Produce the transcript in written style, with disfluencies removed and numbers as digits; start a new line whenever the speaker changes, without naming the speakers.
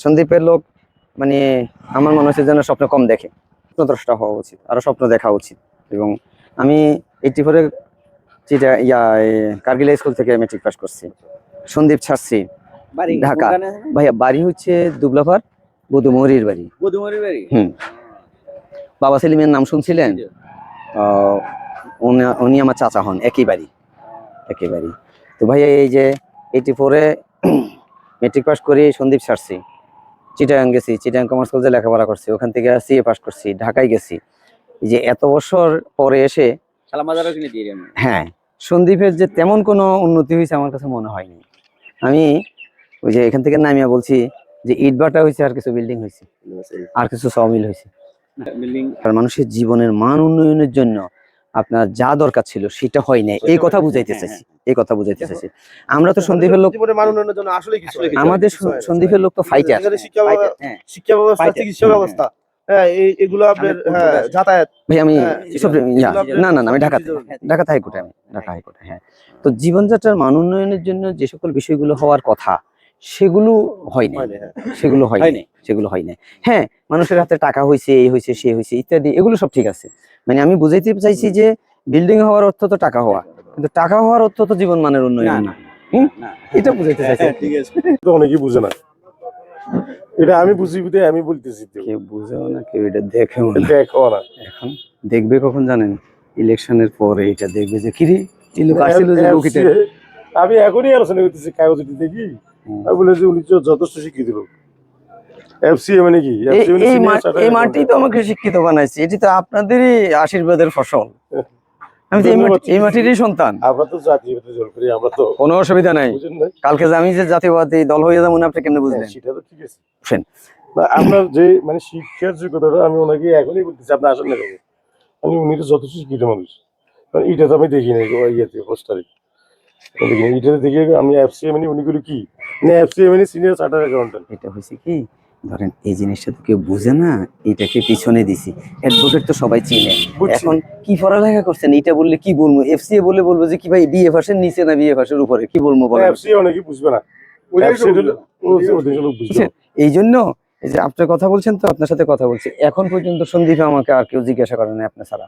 সন্দীপের লোক মানে আমার মনে হচ্ছে যেন স্বপ্ন কম দেখে, স্বপ্নদ্রষ্টা হওয়া উচিত, আরো স্বপ্ন দেখা উচিত। এবং আমি 84-এ কার্গিল স্কুল থেকে মেট্রিক পাস করছি। সন্দীপ ছাড়ছি ঢাকা। ভাইয়া বাড়ি হচ্ছে দুবলাপাড়, বধুমহরির বাড়ি। বাবা সেলিমের নাম শুনছিলেন? উনি আমার চাচা হন, একই বাড়ি। তো ভাইয়া এই যে 84-এ মেট্রিক পাস করি সন্দীপ ছাড়ছি, চিটাগাং গেছি, চিটাগাং কমার্স কলেজে লেখাপড়া করছি, ওখান থেকে সিএ পাস করছি, ঢাকায় গেছি। এই যে এত বছর পরে এসে হ্যাঁ, সন্দীপের যে তেমন কোনো উন্নতি হয়েছে আমার কাছে মনে হয়নি। আমি ওই যে এখান থেকে নামিয়া বলছি যে ইট ভাটা হয়েছে, আর কিছু বিল্ডিং হয়েছে, আর কিছু সমিল হয়েছে। আর মানুষের জীবনের মান উন্নয়নের জন্য আপনার যা দরকার ছিল সেটা হয় নাই, এই কথা বুঝাইতে চাইছি। আমরা তো সন্দীপের লোক, আমাদের সন্দীপের লোক তো ফাইটার।
শিক্ষা ব্যবস্থা, চিকিৎসা ব্যবস্থা, এগুলো আপনার যাতায়াত।
ভাই আমি না আমি ঢাকা হাইকোর্টে, হ্যাঁ। তো জীবনযাত্রার মান উন্নয়নের জন্য যে সকল বিষয়গুলো হওয়ার কথা সেগুলো হয় না। হ্যাঁ, মানুষের হাতে টাকা হয়েছে, এই হয়েছে, সে হয়েছে ইত্যাদি, এগুলো সব ঠিক আছে। মানে আমি বুঝাইতে চাইছি যে বিল্ডিং হওয়ার অর্থ তো টাকা হওয়া, কিন্তু টাকা হওয়ার অর্থ তো জীবন মানের উন্নয়ন না। এটা বুঝাইতে চাইছি।
ঠিক আছে, তো অনেকেই বুঝে না এটা, আমি বুঝি, আমি বলতেছি।
কেউ বুঝেও না, কেউ এটা দেখেও না। এখন দেখবে কখন জানেন? ইলেকশনের পরে এটা দেখবে যে কিরে এই লোক আসছিল যে লোকটা।
আমি এখনই আলোচনা করতেছি কাগজটি দেখি, আমি বলে যে উনি যথেষ্ট শিক্ষিত লোক। এফসিএ মানে কি?
এই মাটি তো আমাকে শিক্ষিত বানাইছে, এটি তো আপনাদেরই আশীর্বাদের ফসল। আমি তো এই মাটিরই সন্তান।
আমরা তো জাতীয়বাদী দল করি, আমরা তো
কোনো অসুবিধা নাই। কালকে যে আমি যে জাতীয়বাদী দল হয়ে যাবো না, আপনি কেমনে বুঝলেন?
সেটা তো ঠিক আছে। আপনার যে মানে শিক্ষার যোগ্যতাটা, আমি ওনাকে এখনই বলতেছি, আপনি আসেন না কেন? উনি তো যথেষ্ট শিক্ষিত মানুষ। এটা তো আমি দেখি নাই ইয়েতে পোস্টারে, দেখিনি। এটাতে দেখি আমি এফসিএ মানে উনিগুলো কি, এফসিএ মানে সিনিয়র চার্টার্ড অ্যাকাউন্টেন্ট।
এটা হয়েছে কি, ধরেন এই জিনিসটা তো কেউ বুঝে না, এটাকে পিছনে দিছি। অ্যাডভোকেট তো সবাই চিনে। এখন কি পড়ালেখা করছেন এটা বললে কি বলবো? এফসিএ বলবো যে কি ভাই বিএ পাসের নিচে না বিএ পাসের উপরে, কি বলবো বলেন?
এফসিএ অনেকে বুঝবে না।
এই জন্য এই যে আপনার কথা বলছেন, তো আপনার সাথে কথা বলছি, এখন পর্যন্ত সন্দীপ আমাকে আর কেউ জিজ্ঞাসা করে না আপনি ছাড়া।